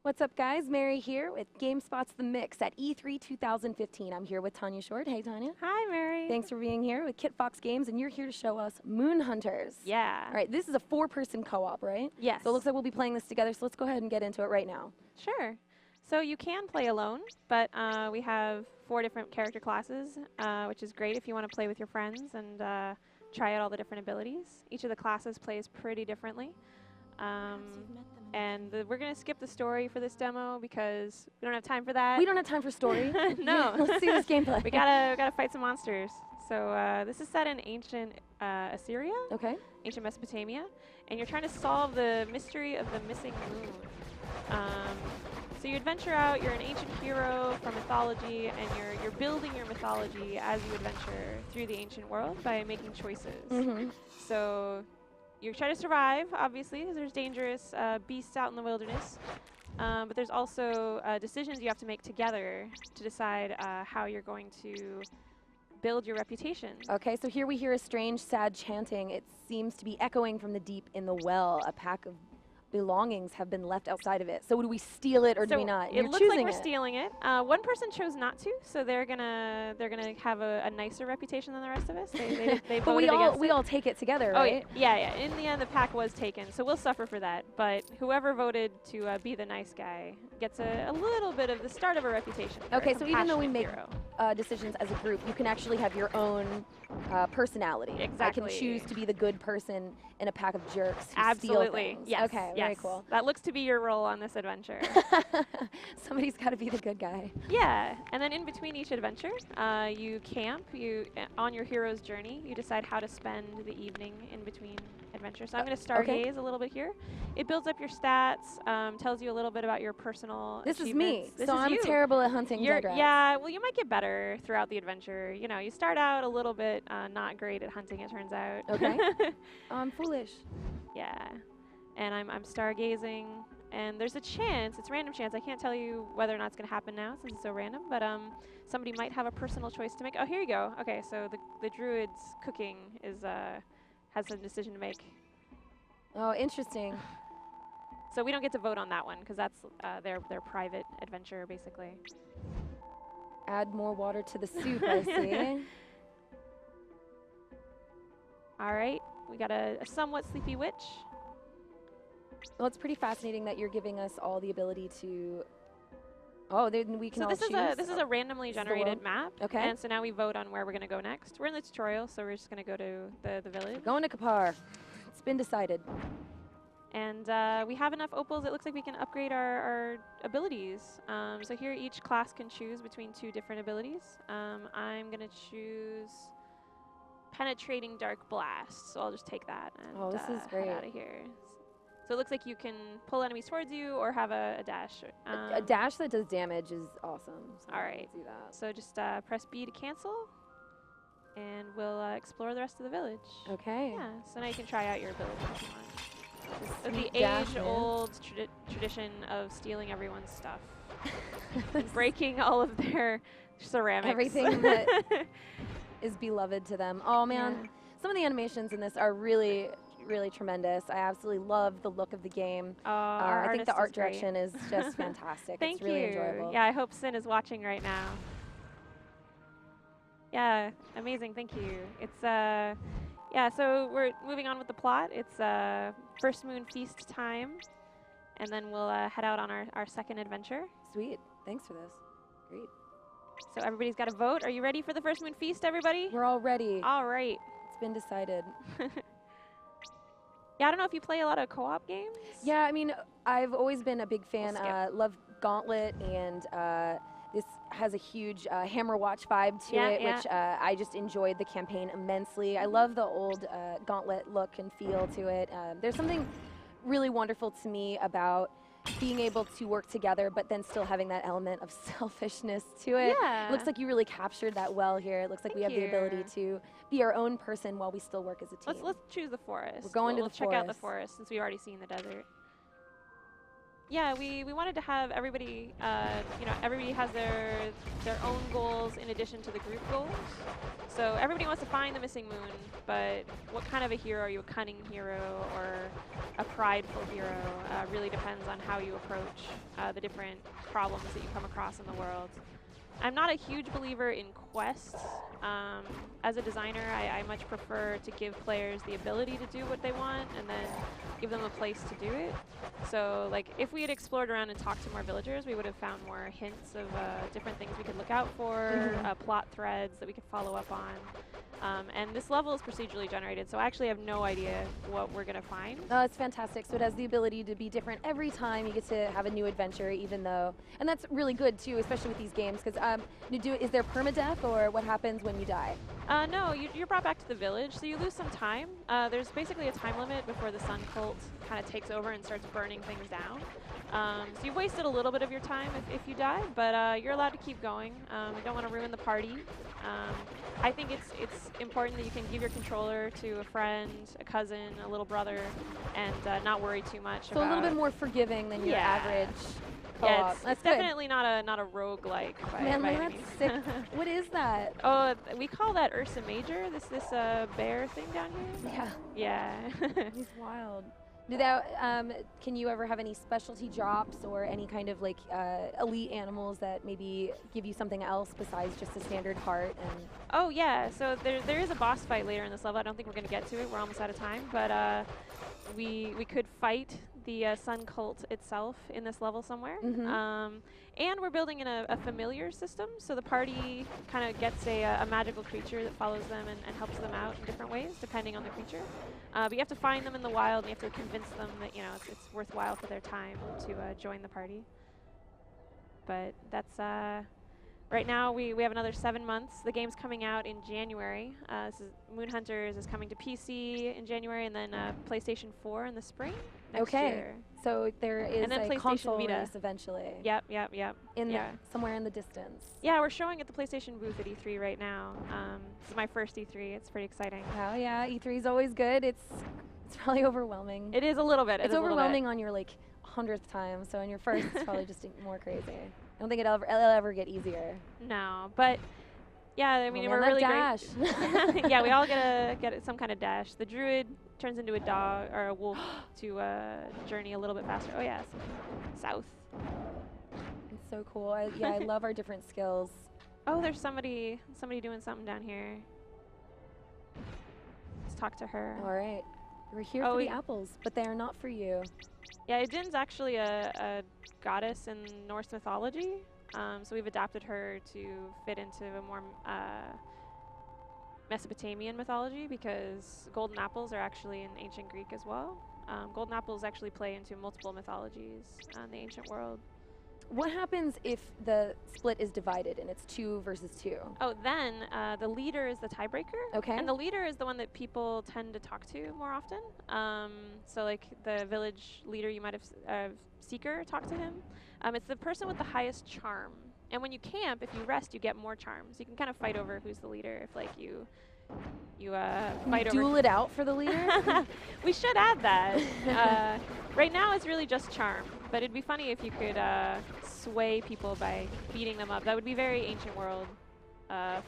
What's up, guys? Mary here with GameSpot's The Mix at E3 2015. I'm here with Tanya Short. Hey, Tanya. Hi, Mary. Thanks for being here with Kit Fox Games, and you're here to show us Moon Hunters. Yeah. All right, this is a 4-person co-op, right? Yes. So it looks like we'll be playing this together, so let's go ahead and get into it right now. Sure. So you can play alone, but we have 4 different character classes, which is great if you want to play with your friends and try out all the different abilities. Each of the classes plays pretty differently. And we're going to skip the story for this demo because we don't have time for that. We don't have time for story. No. Let's see this gameplay. we gotta fight some monsters. So this is set in ancient Assyria, ancient Mesopotamia, and you're trying to solve the mystery of the missing moon. So you adventure out. You're an ancient hero from mythology, and you're building your mythology as you adventure through the ancient world by making choices. So you try to survive, obviously, because there's dangerous beasts out in the wilderness. But there's also decisions you have to make together to decide how you're going to build your reputation. Okay, so here we hear a strange, sad chanting. It seems to be echoing from the deep in the well. A pack of belongings have been left outside of it. So do we steal it or do we not? It looks like we're stealing it. One person chose not to, so they're gonna have a nicer reputation than the rest of us. They but voted against we it. all take it together, right? Yeah. In the end, the pack was taken, so we'll suffer for that. But whoever voted to be the nice guy gets a little bit of the start of a reputation. Okay, so even though we make decisions as a group, you can actually have your own personality. Exactly. I can choose to be the good person in a pack of jerks who Absolutely. steal things. Yes. Okay, yes. very cool. That looks to be your role on this adventure. Somebody's got to be the good guy. Yeah, and then in between each adventure, you camp. On your hero's journey, you decide how to spend the evening in between adventures. So I'm going to stargaze a little bit here. It builds up your stats, tells you a little bit about your personal This is achievements. me, so I'm terrible at hunting dead rats. Yeah, well, you might get better throughout the adventure. You know, you start out a little bit not great at hunting, it turns out. Okay. I'm foolish. Yeah. And I'm stargazing, and there's a chance, it's random chance, I can't tell you whether or not it's going to happen now since it's so random, but somebody might have a personal choice to make. Oh, here you go. Okay, so the druid's cooking has a decision to make. Oh, interesting. So we don't get to vote on that one, because that's their private adventure, basically. Add more water to the soup, I see. All right, we got a somewhat sleepy witch. Well, it's pretty fascinating that you're giving us all the ability to. Oh, then we can all choose. So this is a randomly generated map. Okay. And so now we vote on where we're going to go next. We're in the tutorial, so we're just going to go to the village. We're going to Kapar. It's been decided. And we have enough opals. It looks like we can upgrade our abilities. So here each class can choose between 2 different abilities. I'm going to choose Penetrating Dark Blast. So I'll just take that and this is great. head out of here. So it looks like you can pull enemies towards you or have a dash. A dash that does damage is awesome. So all right. Do that. So just press B to cancel, and we'll explore the rest of the village. Okay. Yeah. So now you can try out your ability if you want. So the age-old tradition of stealing everyone's stuff, breaking all of their ceramics. Everything that is beloved to them. Oh man, some of the animations in this are really tremendous. I absolutely love the look of the game. I think the art direction is just fantastic. Thank it's really you. enjoyable. Yeah, I hope Sin is watching right now. Yeah, amazing. Thank you. It's yeah. So we're moving on with the plot. It's first moon feast time, and then we'll head out on our second adventure. Sweet. Thanks for this. Great. So everybody's got to vote. Are you ready for the first moon feast, everybody? We're all ready. All right. It's been decided. Yeah, I don't know if you play a lot of co-op games. Yeah, I mean, I've always been a big fan. Love Gauntlet, and this has a huge Hammer Watch vibe to it, which I just enjoyed the campaign immensely. I love the old Gauntlet look and feel to it. There's something really wonderful to me about being able to work together, but then still having that element of selfishness to it. Yeah. It looks like you really captured that well here. It looks like we have the ability to be our own person while we still work as a team. Let's choose the forest. We're going to the forest. We'll check out the forest since we've already seen the desert. Yeah, we wanted to have everybody, you know, everybody has their own goals in addition to the group goals. So everybody wants to find the missing moon, but what kind of a hero are you? A cunning hero, or a prideful hero. Really depends on how you approach the different problems that you come across in the world. I'm not a huge believer in quests. As a designer, I much prefer to give players the ability to do what they want and then give them a place to do it. So like if we had explored around and talked to more villagers, we would have found more hints of different things we could look out for, plot threads that we could follow up on. And this level is procedurally generated, so I actually have no idea what we're going to find. Oh, it's fantastic. So it has the ability to be different every time. You get to have a new adventure, even though, and that's really good too, especially with these games, because is there permadeath, or what happens when you die? No, you're brought back to the village, so you lose some time. There's basically a time limit before the Sun Cult kind of takes over and starts burning things down. So you've wasted a little bit of your time if you die, but you're allowed to keep going. You don't want to ruin the party. I think it's important that you can give your controller to a friend, a cousin, a little brother, and not worry too much. So a little bit more forgiving than your average co-op. Yeah, it's definitely not a roguelike by that's sick. What is that? Oh, we call that Ursa Major. This bear thing down here. Yeah. He's wild. Can you ever have any specialty drops or any kind of like elite animals that maybe give you something else besides just a standard heart? And oh yeah, so there is a boss fight later in this level. I don't think we're gonna get to it. We're almost out of time, but we could fight the Sun Cult itself in this level somewhere. And we're building in a familiar system, so the party kind of gets a magical creature that follows them and helps them out in different ways, depending on the creature. But you have to find them in the wild, and you have to convince them that it's worthwhile for their time to join the party. But that's right now we have another 7 months. The game's coming out in January. Moon Hunters is coming to PC in January, and then PlayStation 4 in the spring next year. So there is and then a PlayStation console Vita release eventually. Yep. Somewhere in the distance. Yeah, we're showing at the PlayStation booth at E3 right now. This is my first E3. It's pretty exciting. Oh yeah, E3 is always good. It's probably overwhelming. It is a little bit. It's overwhelming on your like 100th time. So in your first, it's probably just more crazy. I don't think it'll ever get easier. No, but yeah, I mean we're really dash. Great. Yeah, we all get some kind of dash. The druid turns into a dog or a wolf to journey a little bit faster. Oh yes, south. It's so cool. I love our different skills. Oh, there's somebody doing something down here. Let's talk to her. All right, we're here for the apples, but they are not for you. Yeah, Idin's actually a goddess in Norse mythology, so we've adapted her to fit into a more Mesopotamian mythology because golden apples are actually in ancient Greek as well. Golden apples actually play into multiple mythologies in the ancient world. What happens if the split is divided and it's 2 versus 2? Oh, then the leader is the tiebreaker. Okay. And the leader is the one that people tend to talk to more often. So like the village leader, you might have Seeker talk to him. It's the person with the highest charm. And when you camp, if you rest, you get more charms. You can kind of fight over who's the leader if like you fight over. Duel it out for the leader? We should add that. Right now it's really just charm, but it'd be funny if you could sway people by beating them up. That would be very ancient world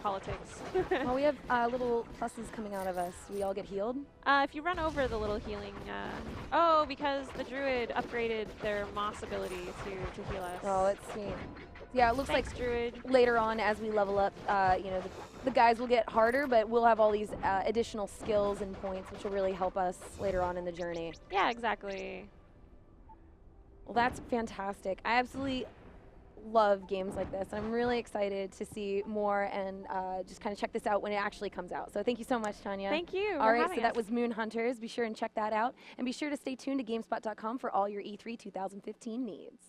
politics. Well, we have little pluses coming out of us. We all get healed? If you run over the little healing, because the druid upgraded their moss ability to heal us. Oh, that's sweet. Yeah, it looks Thanks, like druid. Later on as we level up, the guys will get harder, but we'll have all these additional skills and points, which will really help us later on in the journey. Yeah, exactly. Well, that's fantastic. I absolutely love games like this. I'm really excited to see more and just kind of check this out when it actually comes out. So thank you so much, Tanya. Thank you. All right, so that was Moon Hunters. Be sure and check that out. And be sure to stay tuned to GameSpot.com for all your E3 2015 needs.